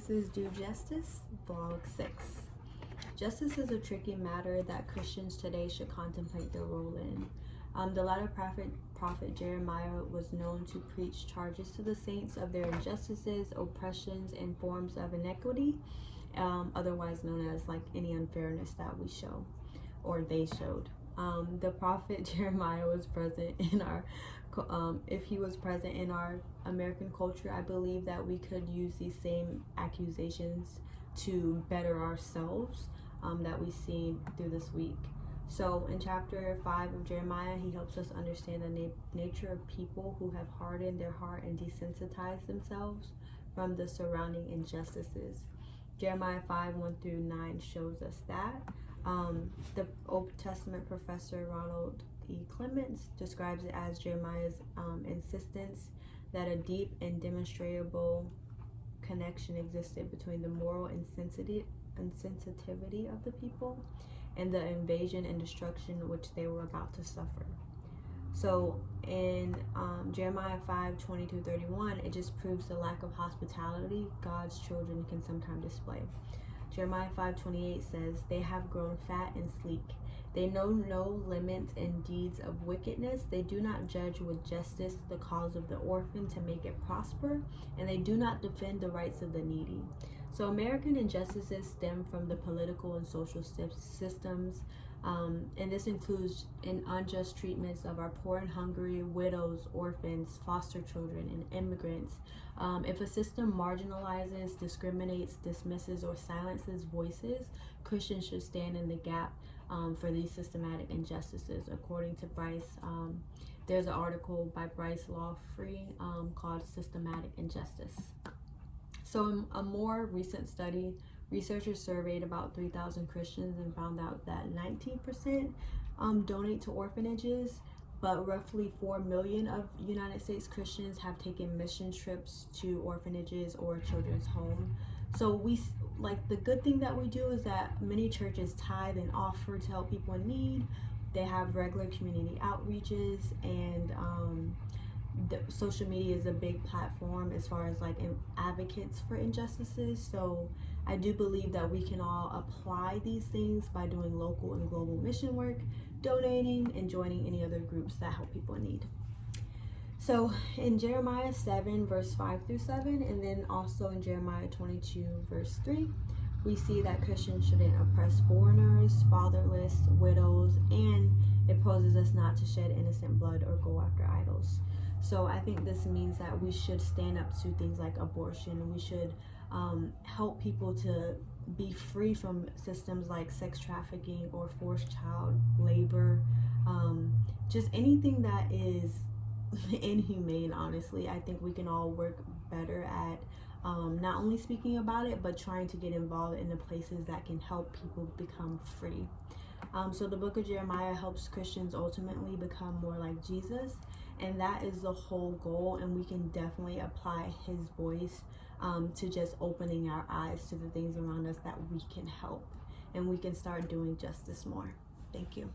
This is Do Justice, Vlog 6. Justice is a tricky matter that Christians today should contemplate their role in. The latter prophet Jeremiah was known to preach charges to the saints of their injustices, oppressions, and forms of inequity, otherwise known as like any unfairness that we show or they showed. The prophet Jeremiah was present in our if he was present in our American culture, I believe that we could use these same accusations to better ourselves that we see through this week. So in chapter 5 of Jeremiah, he helps us understand the nature of people who have hardened their heart and desensitized themselves from the surrounding injustices. Jeremiah 5:1-9 shows us that. The Old Testament professor Ronald E. Clements describes it as Jeremiah's insistence that a deep and demonstrable connection existed between the moral insensitivity of the people and the invasion and destruction which they were about to suffer. So in Jeremiah 5:20-31, it just proves the lack of hospitality God's children can sometimes display. Jeremiah 5:28 says, "They have grown fat and sleek. They know no limits in deeds of wickedness. They do not judge with justice the cause of the orphan to make it prosper, and they do not defend the rights of the needy." So American injustices stem from the political and social systems, and this includes unjust treatments of our poor and hungry, widows, orphans, foster children, and immigrants. If a system marginalizes, discriminates, dismisses, or silences voices, Christians should stand in the gap for these systematic injustices. According to Bryce, there's an article by Bryce Lawfree called Systematic Injustice. So in a more recent study, researchers surveyed about 3,000 Christians and found out that 19% donate to orphanages, but roughly 4 million of United States Christians have taken mission trips to orphanages or children's home. So the good thing that we do is that many churches tithe and offer to help people in need. They have regular community outreaches, and the social media is a big platform as far as advocates for injustices. So I do believe that we can all apply these things by doing local and global mission work, donating, and joining any other groups that help people in need. So in Jeremiah 7:5-7, and then also in Jeremiah 22:3, we see that Christians shouldn't oppress foreigners, fatherless, widows, and it poses us not to shed innocent blood or go after idols. So I think this means that we should stand up to things like abortion. We should help people to be free from systems like sex trafficking or forced child labor. Just anything that is inhumane, honestly. I think we can all work better at not only speaking about it, but trying to get involved in the places that can help people become free. So the book of Jeremiah helps Christians ultimately become more like Jesus, and that is the whole goal, and we can definitely apply his voice to just opening our eyes to the things around us that we can help, and we can start doing justice more. Thank you.